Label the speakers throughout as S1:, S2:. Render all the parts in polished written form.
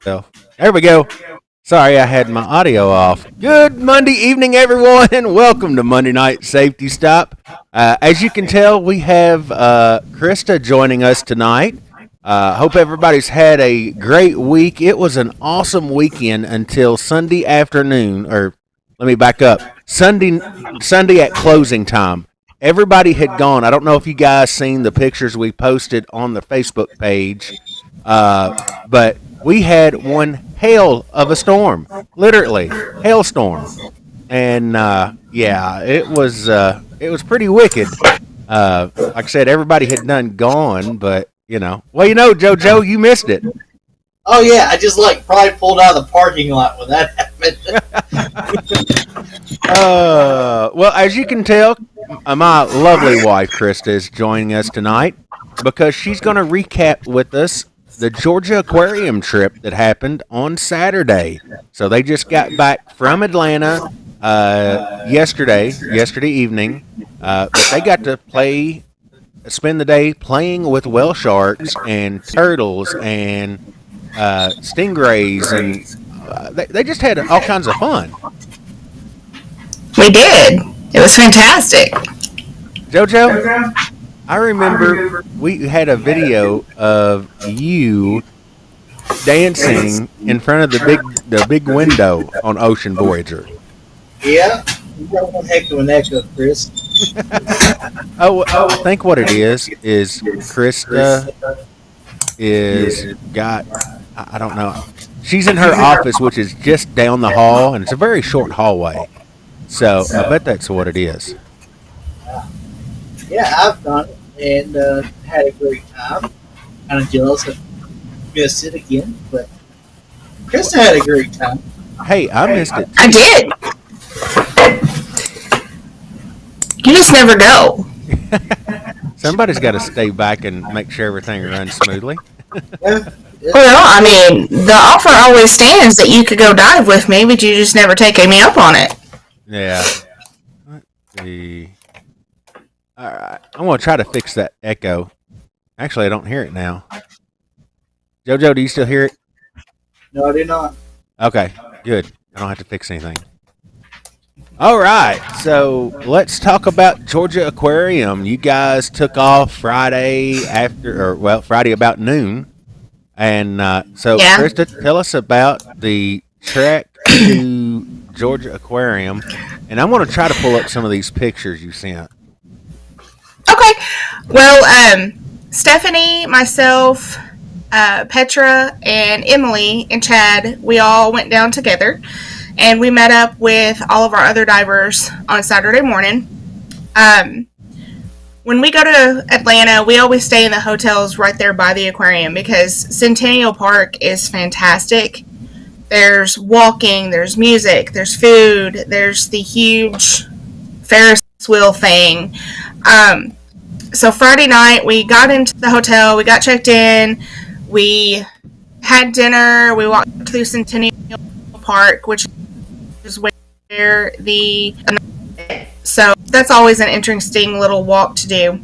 S1: So, there we go. Sorry, I had my audio off. Good Monday evening, everyone, and welcome to Monday Night Safety Stop. As you can tell, we have Krista joining us tonight. Hope everybody's had a great week. It was an awesome weekend until Sunday afternoon, or let me back up. Sunday at closing time. Everybody had gone. I don't know if you guys seen the pictures we posted on the Facebook page, but we had one hail of a storm, literally hailstorm, and yeah, it was pretty wicked. Like I said, everybody had done gone, but JoJo, you missed it.
S2: Oh yeah, I just probably pulled out of the parking lot when that happened.
S1: Well, as you can tell, my lovely wife Krista is joining us tonight because she's going to recap with us the Georgia Aquarium trip that happened on Saturday. So they just got back from Atlanta yesterday evening. They got to spend the day playing with whale sharks and turtles and stingrays, and they just had all kinds of fun.
S3: We did. It was fantastic.
S1: JoJo, I remember we had a video of you dancing in front of the big window on Ocean Voyager.
S2: Yeah, you got one heck of an echo, Chris.
S1: I think what it is Krista is got, I don't know. She's in her office, which is just down the hall, and it's a very short hallway. So I bet that's what it is.
S2: Yeah, I've done it and had a great time. Kind of jealous I missed it again, but Krista had a great time.
S1: Hey, I missed it.
S3: I did. You just never go.
S1: Somebody's got to stay back and make sure everything runs smoothly.
S3: Well, I mean, the offer always stands that you could go dive with me, but you just never take me up on it.
S1: Yeah. Let's see. All right. I'm going to try to fix that echo. Actually, I don't hear it now. JoJo, do you still hear it?
S2: No, I do not.
S1: Okay, good. I don't have to fix anything. All right, so let's talk about Georgia Aquarium. You guys took off Friday Friday about noon. And so,
S3: Yeah.
S1: Krista, tell us about the trek to Georgia Aquarium. And I'm going to try to pull up some of these pictures you sent.
S3: Okay. Well, Stephanie, myself, Petra, and Emily and Chad, we all went down together. And we met up with all of our other divers on Saturday morning. When we go to Atlanta, we always stay in the hotels right there by the aquarium because Centennial Park is fantastic. There's walking, there's music, there's food, there's the huge Ferris wheel thing. So Friday night, we got into the hotel, we got checked in, we had dinner, we walked through Centennial Park, which is where so that's always an interesting little walk to do.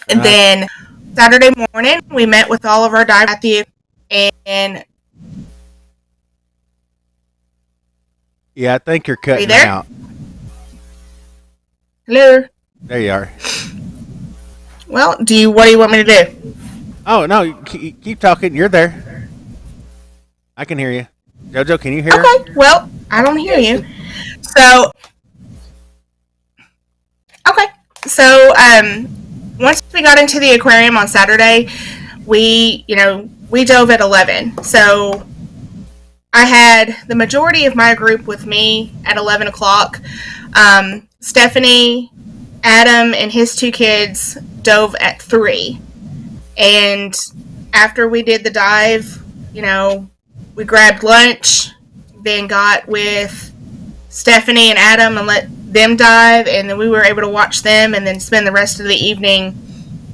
S3: And then Saturday morning, we met with all of our divers at the and
S1: Yeah, I think you're cutting
S3: there?
S1: out.
S3: hello.
S1: There you are.
S3: Well, what do you want me to do?
S1: Oh, no, keep talking. You're there. I can hear you. JoJo, can you hear her?
S3: Okay, well, I don't hear you. So, once we got into the aquarium on Saturday, we dove at 11. So, I had the majority of my group with me at 11 o'clock. Stephanie, Adam, and his two kids dove at 3. And after we did the dive, we grabbed lunch, then got with Stephanie and Adam and let them dive, and then we were able to watch them and then spend the rest of the evening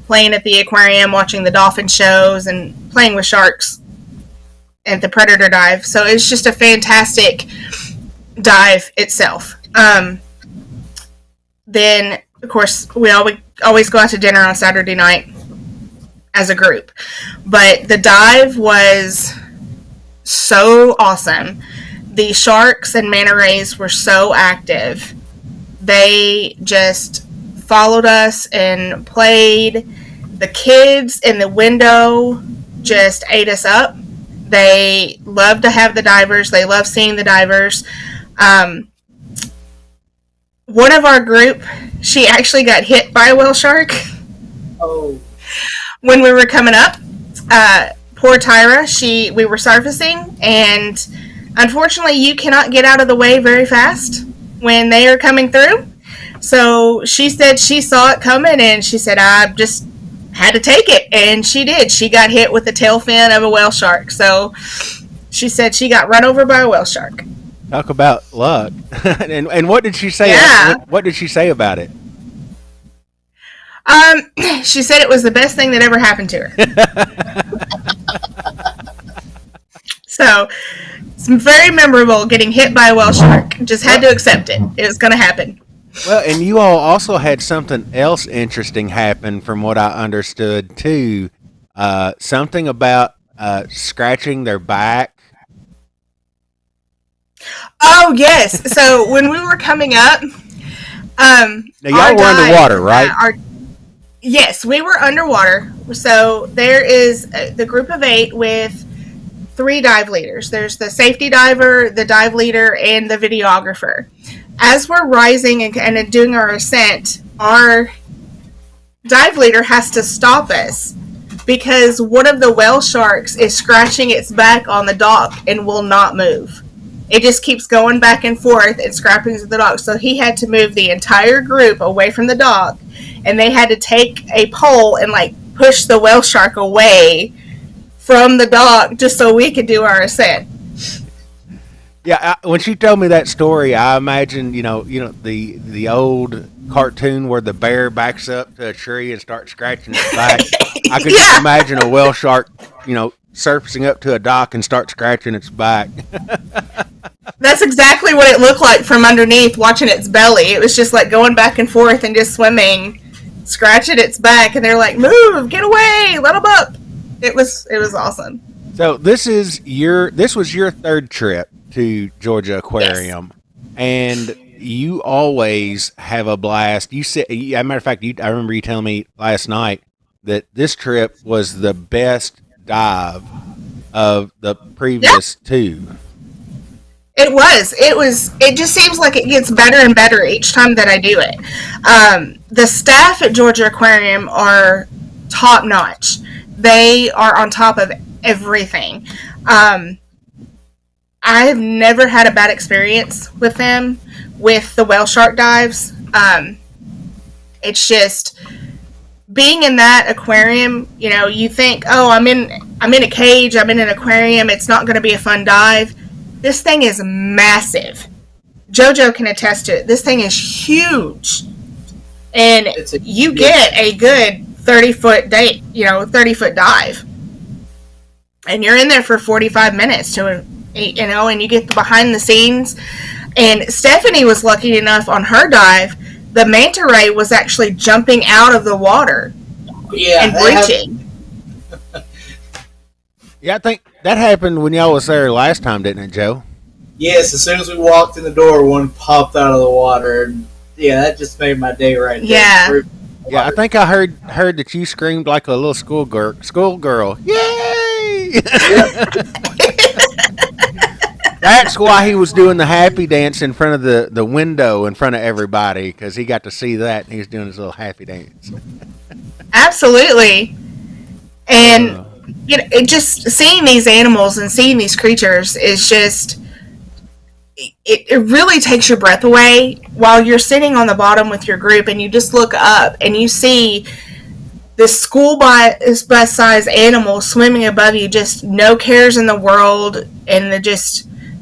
S3: playing at the aquarium, watching the dolphin shows and playing with sharks at the predator dive. So it's just a fantastic dive itself. Then, of course, we always go out to dinner on Saturday night as a group. But the dive was so awesome. The sharks and manta rays were so active. They just followed us and played. The kids in the window just ate us up. They love to have the divers. They love seeing the divers. One of our group, she actually got hit by a whale shark.
S2: Oh.
S3: When we were coming up. Poor Tyra, we were surfacing, and unfortunately you cannot get out of the way very fast when they are coming through. So she said she saw it coming, and she said, I just had to take it, and she did. She got hit with the tail fin of a whale shark. So she said she got run over by a whale shark.
S1: Talk about luck. and what did she say?
S3: Yeah.
S1: What did she say about it?
S3: She said it was the best thing that ever happened to her. So it's very memorable getting hit by a whale shark. Just had to accept it. It was going to happen.
S1: Well, and you all also had something else interesting happen from what I understood, too. Something about scratching their back.
S3: Oh, yes. So when we were coming up,
S1: now, y'all were underwater, right?
S3: Yes, we were underwater. So there is the group of 8 with 3 dive leaders. There's the safety diver, the dive leader, and the videographer. As we're rising and doing our ascent, our dive leader has to stop us because one of the whale sharks is scratching its back on the dock and will not move. It just keeps going back and forth and scrapping at the dock. So he had to move the entire group away from the dock, and they had to take a pole and push the whale shark away from the dock just so we could do our ascent.
S1: Yeah, when she told me that story, I imagined the old cartoon where the bear backs up to a tree and starts scratching its back. I could just imagine a whale shark, surfacing up to a dock and start scratching its back.
S3: That's exactly what it looked like from underneath, watching its belly. It was just going back and forth and just swimming, scratching its back, and they're like, "Move, get away, let them up." It was awesome.
S1: So this was your 3rd trip to Georgia Aquarium, and you always have a blast. You said, as a matter of fact, I remember you telling me last night that this trip was the best dive of the previous 2.
S3: It was. It just seems like it gets better and better each time that I do it. The staff at Georgia Aquarium are top notch. They are on top of everything. I have never had a bad experience with them with the whale shark dives. It's just being in that aquarium. You think, oh, I'm in a cage. I'm in an aquarium. It's not going to be a fun dive. This thing is massive. JoJo can attest to it. This thing is huge. And you get a good 30-foot 30-foot dive. And you're in there for 45 minutes and you get the behind the scenes. And Stephanie was lucky enough on her dive, the manta ray was actually jumping out of the water and breaching.
S1: Yeah, I think that happened when y'all was there last time, didn't it, Joe?
S2: Yes, as soon as we walked in the door, one popped out of the water. And yeah, that just made my day right there.
S3: Yeah.
S1: Yeah, I think I heard that you screamed like a little schoolgirl. Yay! That's why he was doing the happy dance in front of the window in front of everybody, because he got to see that and he was doing his little happy dance.
S3: Absolutely. And it just seeing these animals and seeing these creatures is just it really takes your breath away while you're sitting on the bottom with your group and you just look up and you see this school bus size animal swimming above you, just no cares in the world, and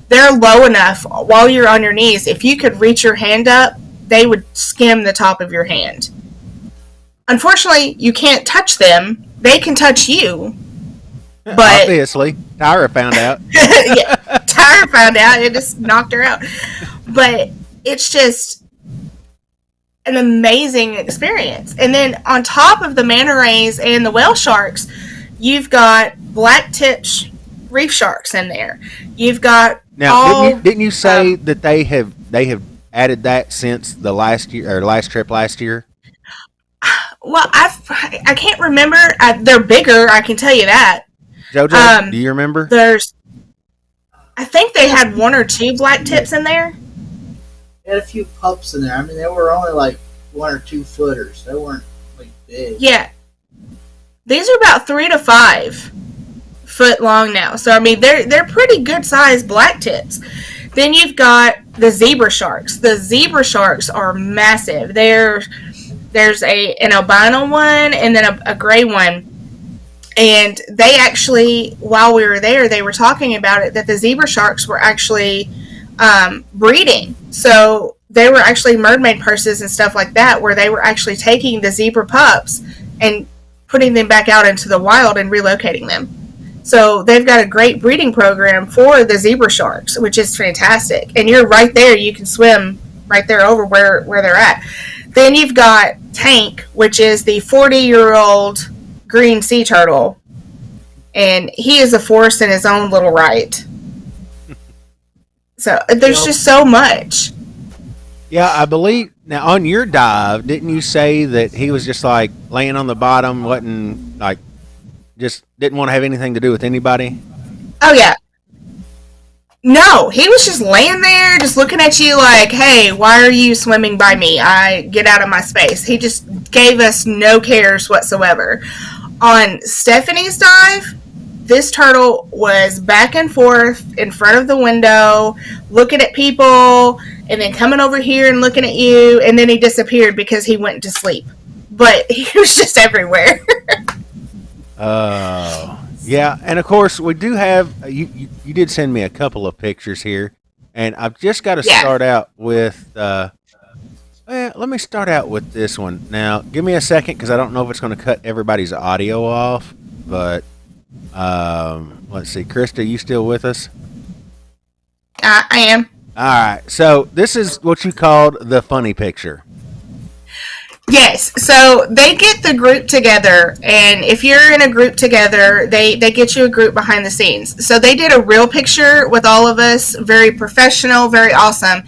S3: they're low enough while you're on your knees. If you could reach your hand up, they would skim the top of your hand. Unfortunately, you can't touch them. They can touch you. But
S1: obviously, Tyra found out.
S3: Yeah, Tyra found out. It just knocked her out. But it's just, an amazing experience. And then on top of the manta rays and the whale sharks, you've got black tip reef sharks in there. You've got
S1: Now, didn't you say that they have added that since the last year or last trip last year?
S3: Well, I can't remember. They're bigger. I can tell you that.
S1: JoJo, do you remember?
S3: I think they had one or two black tips in there.
S2: They had a few pups in there. I mean, they were only like 1 or 2 footers. They weren't like big.
S3: Yeah, these are about 3 to 5 foot long now. So I mean, they're pretty good sized black tips. Then you've got the zebra sharks. The zebra sharks are massive. There's an albino one and then a gray one. And they actually, while we were there, they were talking about it, that the zebra sharks were actually breeding. So they were actually mermaid purses and stuff like that, where they were actually taking the zebra pups and putting them back out into the wild and relocating them. So they've got a great breeding program for the zebra sharks, which is fantastic. And you're right there. You can swim right there over where they're at. Then you've got Tank, which is the 40-year-old green sea turtle. And he is a force in his own little right. So there's just so much.
S1: Yeah, I believe. Now, on your dive, didn't you say that he was just like laying on the bottom, wasn't like, just didn't want to have anything to do with anybody?
S3: Oh, yeah. No, he was just laying there, just looking at you like, hey, why are you swimming by me? Get out of my space. He just gave us no cares whatsoever. On Stephanie's dive, this turtle was back and forth in front of the window, looking at people, and then coming over here and looking at you, and then he disappeared because he went to sleep. But he was just everywhere.
S1: Yeah, and of course we do have you did send me a couple of pictures here, and I've just got to start out with let me start out with this one. Now, give me a second because I don't know if it's going to cut everybody's audio off, but let's see. Krista, you still with us?
S3: I am.
S1: All right. So this is what you called the funny picture.
S3: Yes, so they get the group together, and if you're in a group together, they get you a group behind the scenes. So they did a real picture with all of us, very professional, very awesome.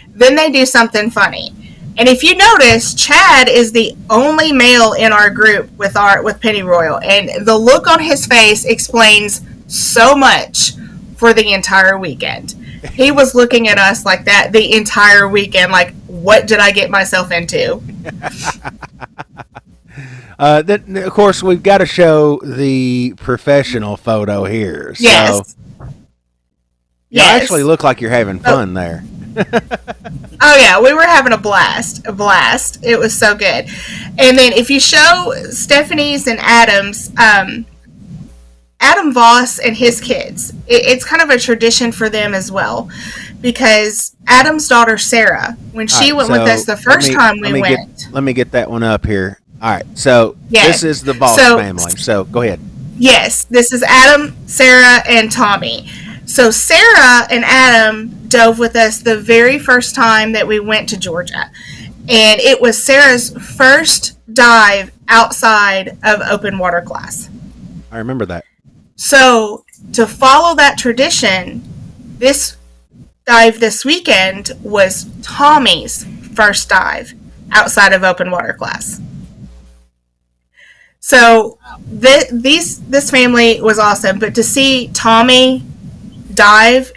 S3: Then they do something funny. And if you notice, Chad is the only male in our group with Pennyroyal, and the look on his face explains so much for the entire weekend. He was looking at us like that the entire weekend, like, what did I get myself into?
S1: Then, of course, we've got to show the professional photo here. So
S3: Yes.
S1: you actually look like you're having fun there.
S3: Oh, yeah, we were having a blast. It was so good. And then if you show Stephanie's and Adam's, Adam Voss and his kids, it's kind of a tradition for them as well, because Adam's daughter Sarah, when she went with us the first time we went.
S1: Let me get that one up here. All right, so this is the Voss family. So go ahead.
S3: Yes, this is Adam, Sarah, and Tommy. So Sarah and Adam dove with us the very first time that we went to Georgia, and it was Sarah's first dive outside of open water class.
S1: I remember that.
S3: So, to follow that tradition, this dive this weekend was Tommy's first dive outside of open water class. So, this family was awesome, but to see Tommy dive,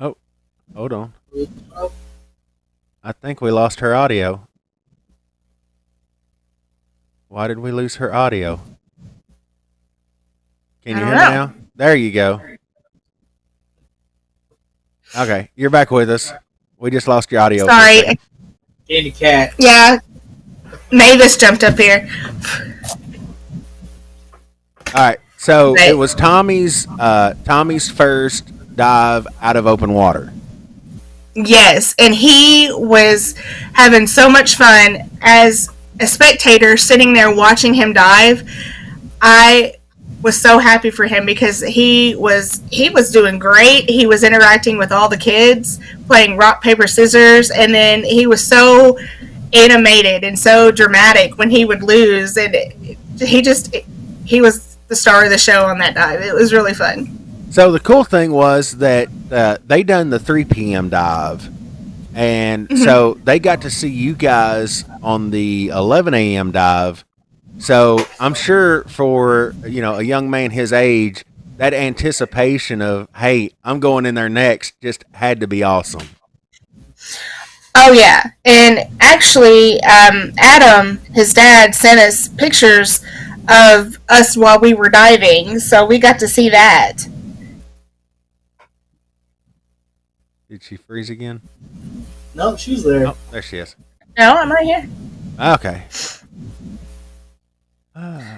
S1: Oh, hold on. I think we lost her audio. Why did we lose her audio? Can you hear me now? There you go. Okay, you're back with us. We just lost your audio.
S3: Sorry.
S2: Candy cat.
S3: Yeah. Mavis jumped up here.
S1: All right, so it was Tommy's first dive out of open water.
S3: Yes, and he was having so much fun as a spectator sitting there watching him dive. I was so happy for him because he was doing great. He was interacting with all the kids, playing rock paper scissors, and then he was so animated and so dramatic when he would lose, and he was the star of the show on that dive. It was really fun.
S1: So the cool thing was that they done the 3 p.m. dive, and so they got to see you guys on the 11 a.m. dive. So I'm sure for a young man his age, that anticipation of, hey, I'm going in there next, just had to be awesome.
S3: Oh yeah, and actually, Adam, his dad, sent us pictures of us while we were diving, so we got to see that.
S1: Did she freeze again?
S2: No, she's there.
S1: Oh, there she is.
S3: No, I'm right here.
S1: Okay.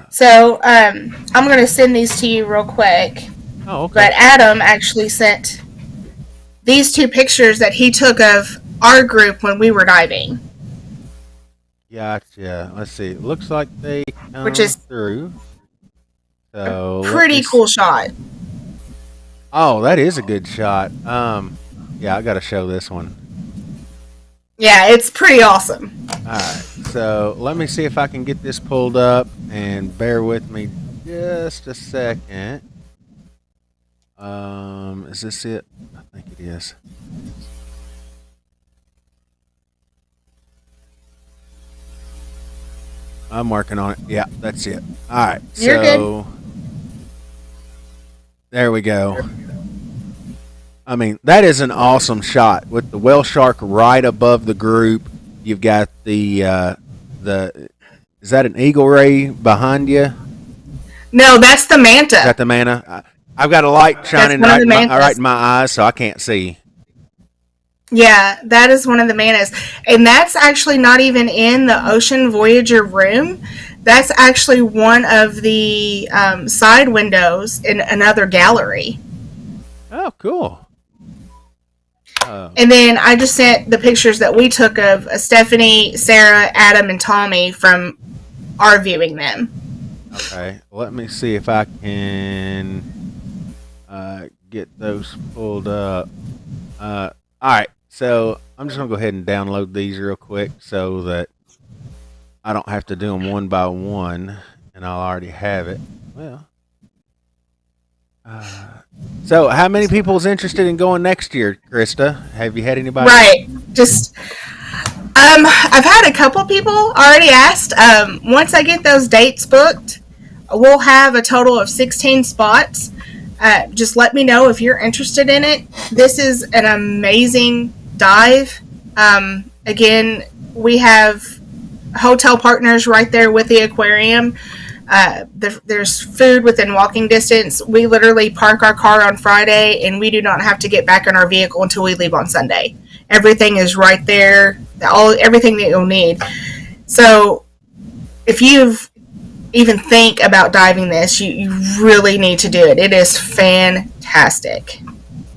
S3: So I'm going to send these to you real quick.
S1: Oh, okay.
S3: But Adam actually sent these two pictures that he took of our group when we were diving.
S1: Gotcha. Let's see. It looks like they come
S3: Which is
S1: through. So
S3: pretty cool shot.
S1: Oh, that is a good shot. Yeah, I got to show this one.
S3: Yeah, it's pretty awesome.
S1: All right. So let me see if I can get this pulled up, and bear with me just a second. Is this it? I think it is. I'm working on it. Yeah, that's it. All right.
S3: You're
S1: so there we go. I mean, that is an awesome shot with the whale shark right above the group. You've got the is that an eagle ray behind you?
S3: No, that's the manta.
S1: Is that the manta? I've got a light shining right in my eyes, so I can't see.
S3: Yeah, that is one of the manas. And that's actually not even in the Ocean Voyager room. That's actually one of the side windows in another gallery.
S1: Oh, cool.
S3: And then I just sent the pictures that we took of Stephanie, Sarah, Adam, and Tommy from our viewing them.
S1: Okay, let me see if I can get those pulled up. All right, so I'm just going to go ahead and download these real quick so that I don't have to do them one by one, and I'll already have it. Well, so how many people's interested in going next year, Krista? Have you had anybody?
S3: Right, just I've had a couple people already asked. Once I get those dates booked, we'll have a total of 16 spots. Just let me know if you're interested in it. This is an amazing dive. Again, we have hotel partners right there with the aquarium. There's food within walking distance. We literally park our car on Friday, and we do not have to get back in our vehicle until we leave on Sunday. Everything is right there. Everything that you'll need. So if you've even think about diving this, you really need to do it. It is fantastic.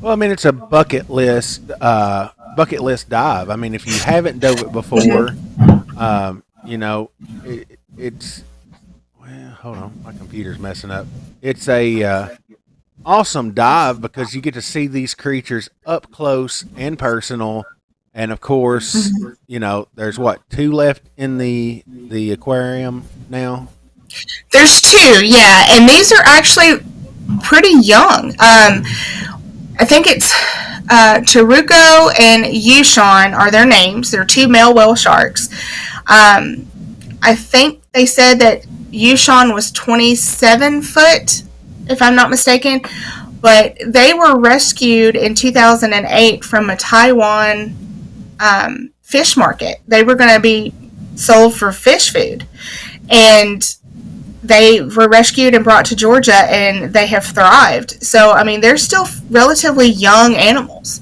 S1: Well, I mean, it's a bucket list dive. I mean, if you haven't dove it before, it's well, hold on, my computer's messing up. It's a awesome dive because you get to see these creatures up close and personal. And of course, there's two left in the aquarium now.
S3: There's 2, yeah, and these are actually pretty young. I think it's Taruko and Yushan are their names. They're 2 male whale sharks. I think they said that Yushan was 27 foot, if I'm not mistaken, but they were rescued in 2008 from a Taiwan fish market. They were going to be sold for fish food, and they were rescued and brought to Georgia, and they have thrived. So, I mean, they're still relatively young animals.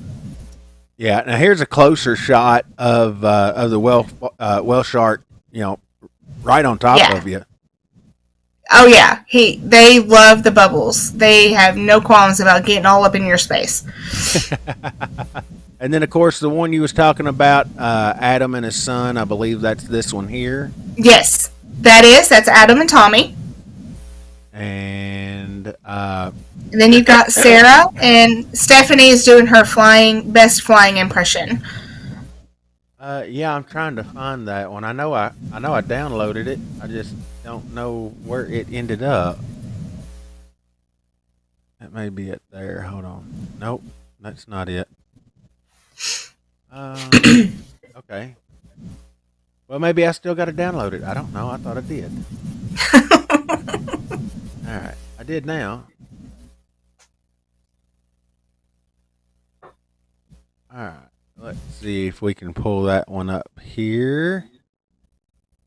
S1: Yeah. Now here's a closer shot of the whale shark, right on top of you.
S3: Oh yeah, they love the bubbles. They have no qualms about getting all up in your space.
S1: And then, of course, the one you was talking about, Adam and his son. I believe that's this one here.
S3: Yes, that's Adam and Tommy.
S1: And
S3: And then you've got Sarah, and Stephanie is doing her best flying impression.
S1: yeah, I'm trying to find that one. I know I downloaded it. I just don't know where it ended up. That may be it there. Hold on. Nope, that's not it. Okay. Well, maybe I still got to download it. I don't know. I thought I did. All right, I did now. All right, let's see if we can pull that one up here.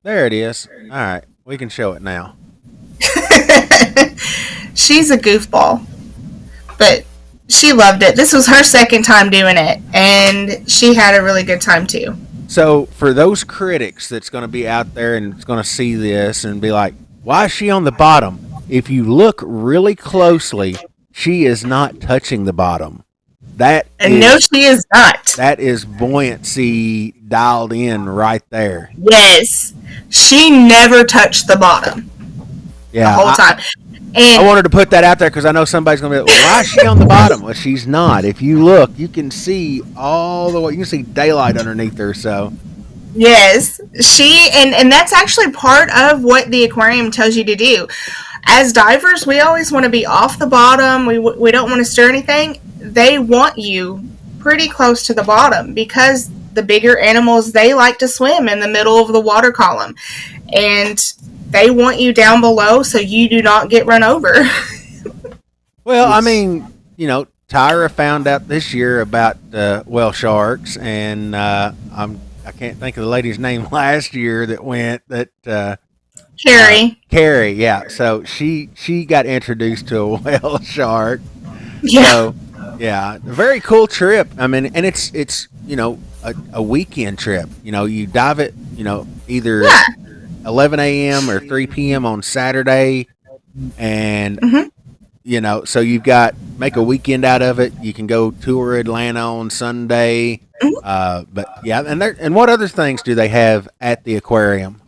S1: There it is. All right, we can show it now.
S3: She's a goofball, but she loved it. This was her second time doing it, and she had a really good time too.
S1: So, for those critics that's going to be out there and it's going to see this and be like, why is she on the bottom? If you look really closely, she is not touching the bottom.
S3: No, she is not.
S1: That is buoyancy dialed in right there.
S3: Yes, she never touched the bottom
S1: Yeah,
S3: the whole time.
S1: I
S3: And
S1: wanted to put that out there because I know somebody's going to be like, why is she on the bottom? Well, she's not. If you look, you can see all the way. You can see daylight underneath her. So,
S3: yes, and that's actually part of what the aquarium tells you to do. As divers, we always want to be off the bottom. We don't want to stir anything. They want you pretty close to the bottom because the bigger animals, they like to swim in the middle of the water column. And they want you down below so you do not get run over.
S1: well, I mean, Tyra found out this year about whale sharks, and I can't think of the lady's name last year that went
S3: Carrie.
S1: Carrie, yeah. So she got introduced to a whale shark.
S3: Yeah.
S1: So yeah, very cool trip. I mean, and it's a weekend trip. You dive it. Either 11 a.m. or 3 p.m. on Saturday, and so you've got make a weekend out of it. You can go tour Atlanta on Sunday. But yeah, and what other things do they have at the aquarium?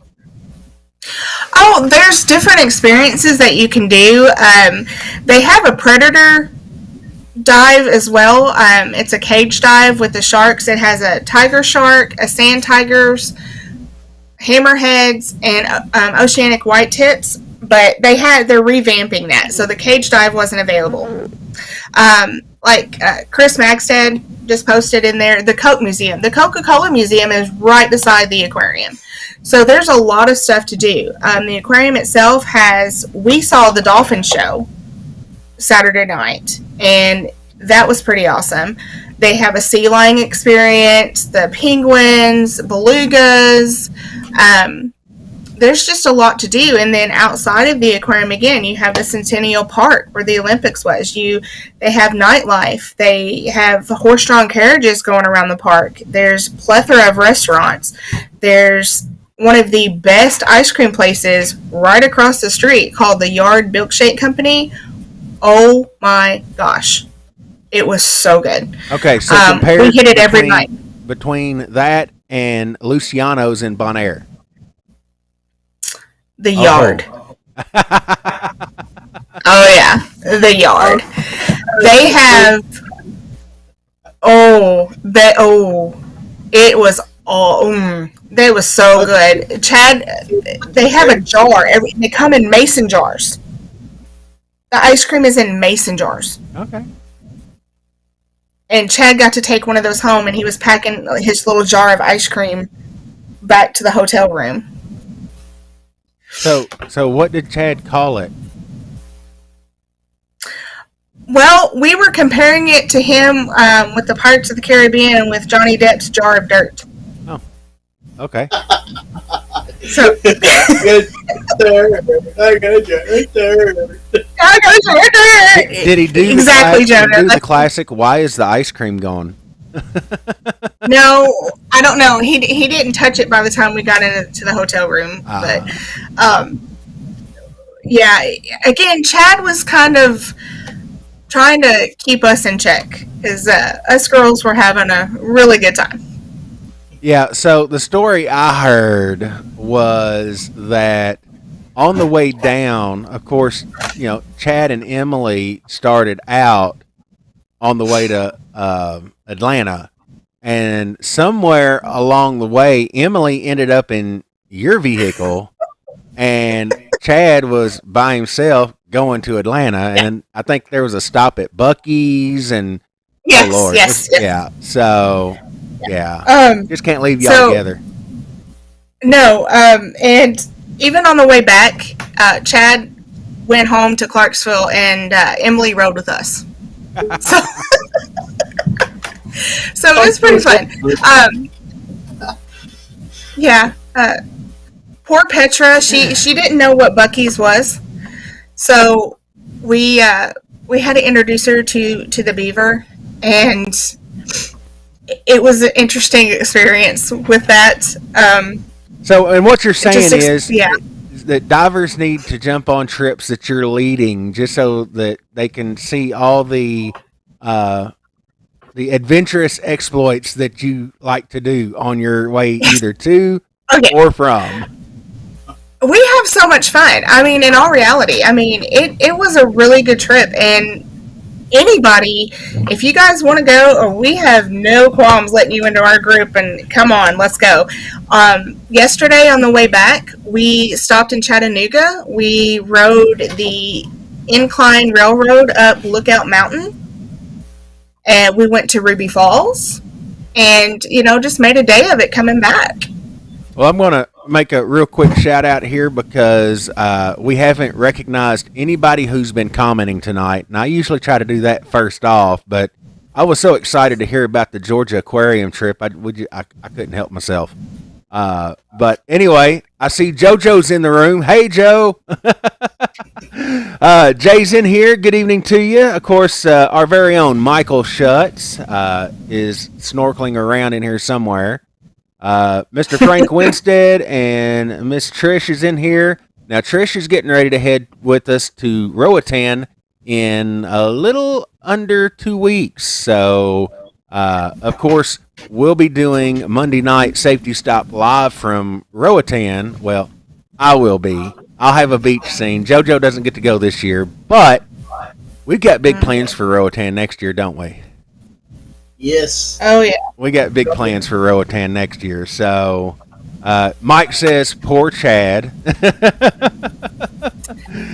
S3: Oh, there's different experiences that you can do. They have a predator dive as well. It's a cage dive with the sharks. It has a tiger shark, a sand tigers, hammerheads, and oceanic whitetips. But they're revamping that, so the cage dive wasn't available. Chris Magstead just posted in there, the Coke Museum. The Coca-Cola Museum is right beside the aquarium. So there's a lot of stuff to do. The aquarium itself we saw the dolphin show Saturday night, and that was pretty awesome. They have a sea lion experience, the penguins, belugas. There's just a lot to do. And then outside of the aquarium, again, you have the Centennial Park where the Olympics was. They have nightlife. They have horse-drawn carriages going around the park. There's plethora of restaurants. There's one of the best ice cream places right across the street called the Yard Milkshake Company. Oh my gosh. It was so good.
S1: Okay, so
S3: we hit it every night.
S1: Between that and Luciano's in Bonaire.
S3: The Yard. Oh yeah, the Yard. They have. It was all. They was so good. Chad, they have a jar. They come in mason jars. The ice cream is in mason jars.
S1: Okay.
S3: And Chad got to take one of those home, and he was packing his little jar of ice cream back to the hotel room.
S1: So what did Chad call it?
S3: Well, we were comparing it to him with the Pirates of the Caribbean and with Johnny Depp's Jar of Dirt.
S1: Oh, okay.
S3: So
S2: I got a jar of dirt.
S1: Did he do
S3: exactly,
S1: the classic? Why is the ice cream gone?
S3: No, I don't know. He didn't touch it by the time we got into the hotel room. But yeah, again, Chad was kind of trying to keep us in check because us girls were having a really good time.
S1: Yeah. So the story I heard was that on the way down, of course, Chad and Emily started out on the way to Atlanta, and somewhere along the way, Emily ended up in your vehicle, and Chad was by himself going to Atlanta, and I think there was a stop at Buc-ee's, and
S3: Yes,
S1: oh Lord,
S3: yes.
S1: yeah. So yeah, just can't leave y'all together.
S3: No, and even on the way back, Chad went home to Clarksville, and Emily rode with us. So, so it was pretty fun. Yeah. Poor Petra, she didn't know what Buc-ee's was, so we had to introduce her to the Beaver, and it was an interesting experience with that.
S1: So, and what you're saying is
S3: yeah.
S1: that divers need to jump on trips that you're leading, just so that they can see all the adventurous exploits that you like to do on your way either to or from.
S3: We have so much fun. I mean, in all reality, it was a really good trip, and anybody, if you guys want to go, we have no qualms letting you into our group, and come on, let's go. Yesterday on the way back, we stopped in Chattanooga. We rode the incline railroad up Lookout Mountain, and we went to Ruby Falls, and just made a day of it coming back.
S1: Well, I'm going to make a real quick shout out here because we haven't recognized anybody who's been commenting tonight, and I usually try to do that first off, but I was so excited to hear about the Georgia Aquarium trip, I couldn't help myself. But anyway, I see JoJo's in the room. Hey, Joe. Jay's in here. Good evening to you. Of course, our very own Michael Schutz is snorkeling around in here somewhere. Mr. Frank Winstead and Miss Trish is in here. Now, Trish is getting ready to head with us to Roatan in a little under 2 weeks. So, of course, we'll be doing Monday Night Safety Stop live from Roatan. Well, I will be. I'll have a beach scene. JoJo doesn't get to go this year, but we've got big plans for Roatan next year, don't we?
S2: Yes.
S3: Oh, yeah.
S1: We got big plans for Roatan next year. So, Mike says, poor Chad.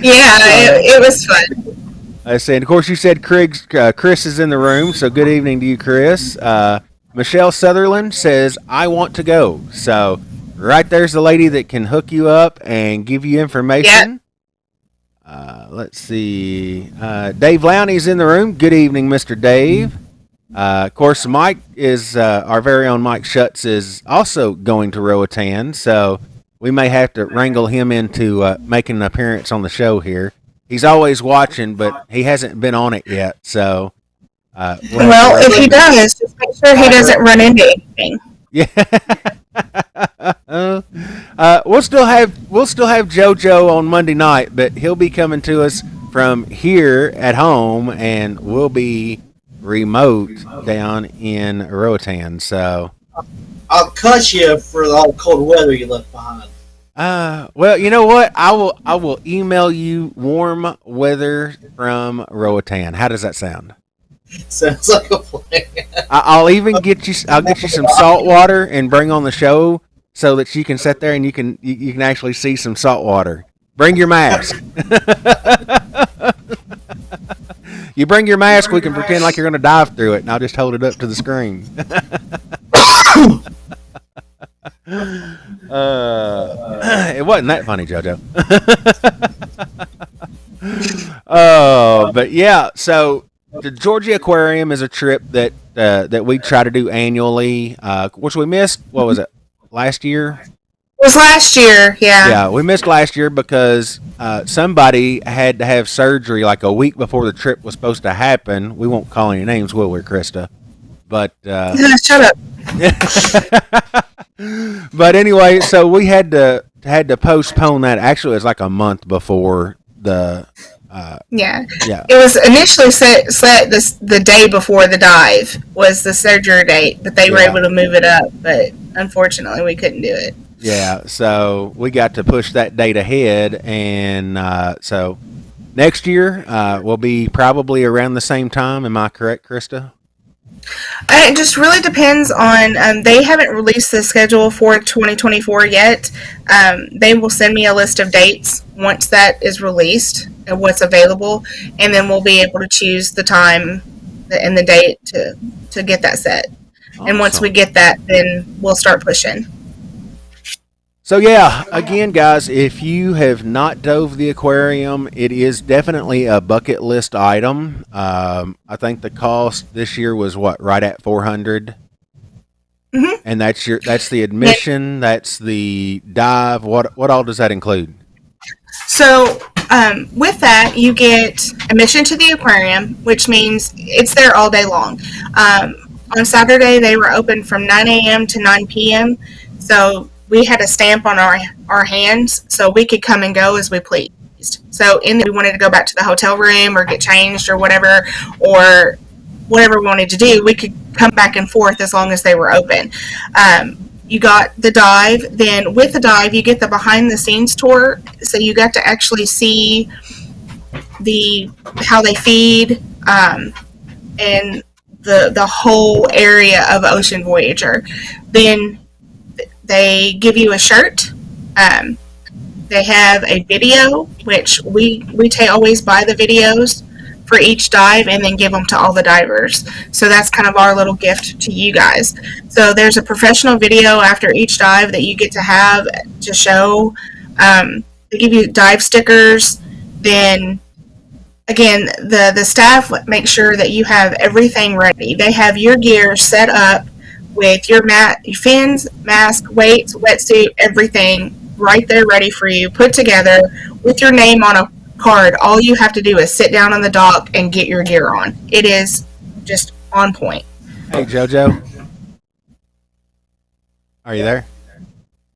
S3: Yeah, it was fun.
S1: I said, of course, you said Chris is in the room, so good evening to you, Chris. Michelle Sutherland says, I want to go. So, right there's the lady that can hook you up and give you information. Yep. Let's see. Dave Lowney's in the room. Good evening, Mr. Dave. Of course, Mike is our very own Mike Schutz is also going to Roatan, so we may have to wrangle him into making an appearance on the show here. He's always watching, but he hasn't been on it yet. So,
S3: well, if he does, just make sure he doesn't run into anything.
S1: Yeah. We'll still have JoJo on Monday night, but he'll be coming to us from here at home, and we'll be remote down in Roatan. So
S2: I'll cut you for all the cold weather you left behind.
S1: Well, you know what? I will email you warm weather from Roatan. How does that sound?
S2: Sounds like a plan.
S1: I'll even get you some salt water and bring on the show so that you can sit there and you can actually see some salt water. Bring your mask. You bring your mask, we can pretend like you're going to dive through it, and I'll just hold it up to the screen. It wasn't that funny, JoJo. Oh, but yeah, so the Georgia Aquarium is a trip that we try to do annually, which we missed, what was it, last year?
S3: It was last year, yeah.
S1: Yeah, we missed last year because somebody had to have surgery like a week before the trip was supposed to happen. We won't call any names, will we, Krista? But
S3: shut up.
S1: But anyway, so we had to postpone that. Actually, it was like a month before the.
S3: Yeah.
S1: Yeah.
S3: It was initially set the day before the dive was the surgery date, but they were able to move it up. But unfortunately, we couldn't do it.
S1: Yeah, so we got to push that date ahead, and so next year will be probably around the same time. Am I correct, Krista?
S3: It just really depends on. They haven't released the schedule for 2024 yet. They will send me a list of dates once that is released and what's available, and then we'll be able to choose the time and the date to get that set. And once we
S1: Awesome.
S3: get that, then we'll start pushing.
S1: So yeah, again, guys, if you have not dove the aquarium, it is definitely a bucket list item. I think the cost this year was what, right at 400,
S3: Hmm.
S1: and that's the admission, that's the dive. What all does that include?
S3: So, with that, you get admission to the aquarium, which means it's there all day long. On Saturday, they were open from 9 a.m. to 9 p.m. So, we had a stamp on our hands so we could come and go as we pleased. So, we wanted to go back to the hotel room or get changed or whatever we wanted to do, we could come back and forth as long as they were open. You got the dive. Then with the dive, you get the behind the scenes tour. So you got to actually see the how they feed and the whole area of Ocean Voyager. Then they give you a shirt. Um, they have a video, which we always buy the videos for each dive and then give them to all the divers. So that's kind of our little gift to you guys. So there's a professional video after each dive that you get to have to show. They give you dive stickers. Then again, the staff make sure that you have everything ready. They have your gear set up with your your fins, mask, weights, wetsuit, everything right there ready for you, put together with your name on a card. All you have to do is sit down on the dock and get your gear on. It is just on point.
S1: Hey, JoJo, are you there?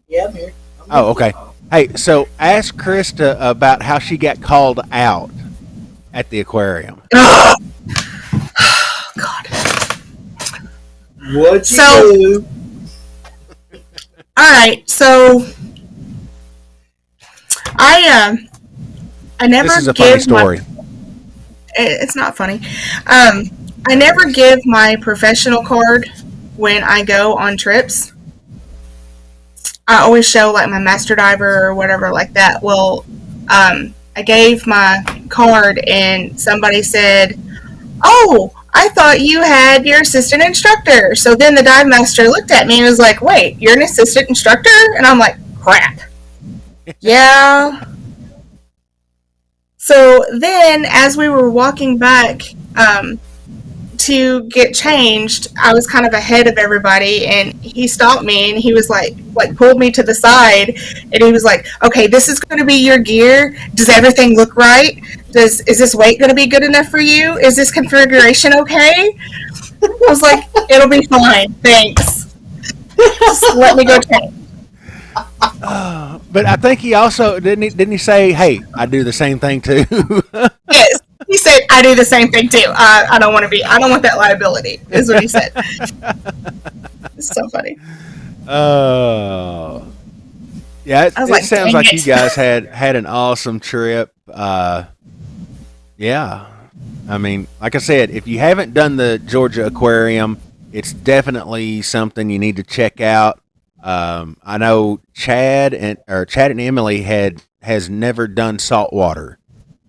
S2: Yeah, I'm here.
S1: Oh, okay. Hey, so ask Krista about how she got called out at the aquarium.
S3: Oh, God.
S2: What'd you
S3: So,
S2: do?
S3: all right. So, I
S1: This
S3: never
S1: is a funny
S3: give my.
S1: story.
S3: It's not funny. I never give my professional card when I go on trips. I always show like my master diver or whatever like that. Well, I gave my card and somebody said, "Oh, I thought you had your assistant instructor." So then the dive master looked at me and was like, "Wait, you're an assistant instructor?" And I'm like, "Crap." Yeah. So then, as we were walking back to get changed, I was kind of ahead of everybody, and he stopped me, and he was like pulled me to the side, and he was like, "Okay, this is going to be your gear. Does everything look right? Is this weight going to be good enough for you? Is this configuration okay?" I was like, "It'll be fine, thanks. Just let me go change."
S1: But I think he also didn't he say, "Hey, I do the same thing too."
S3: Yes, he said, "I do the same thing too. I don't want to be. I don't want that liability." Is what he said. It's so funny.
S1: Oh, yeah. It,
S3: I was
S1: it
S3: like,
S1: sounds
S3: "Dang
S1: like you
S3: it."
S1: guys had an awesome trip. Yeah. I mean, like I said, if you haven't done the Georgia Aquarium, it's definitely something you need to check out. I know Chad and Emily has never done saltwater,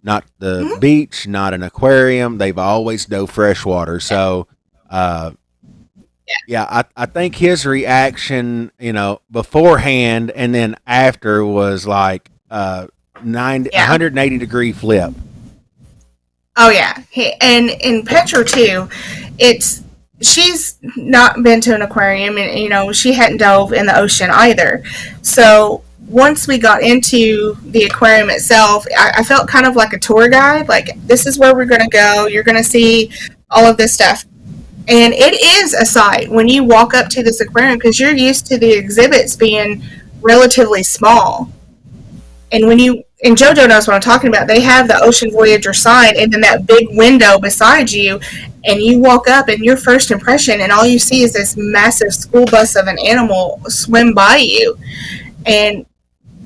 S1: not the
S3: Mhm.
S1: beach, not an aquarium. They've always dove freshwater. So, uh, yeah, I think his reaction, beforehand and then after was like
S3: Yeah.
S1: 180-degree flip.
S3: Oh yeah. And in Petra too, it's she's not been to an aquarium, and she hadn't dove in the ocean either. So once we got into the aquarium itself, I felt kind of like a tour guide. Like, this is where we're going to go. You're going to see all of this stuff. And it is a sight when you walk up to this aquarium because you're used to the exhibits being relatively small. And and JoJo knows what I'm talking about. They have the Ocean Voyager sign and then that big window beside you, and you walk up, and your first impression, and all you see is this massive school bus of an animal swim by you. And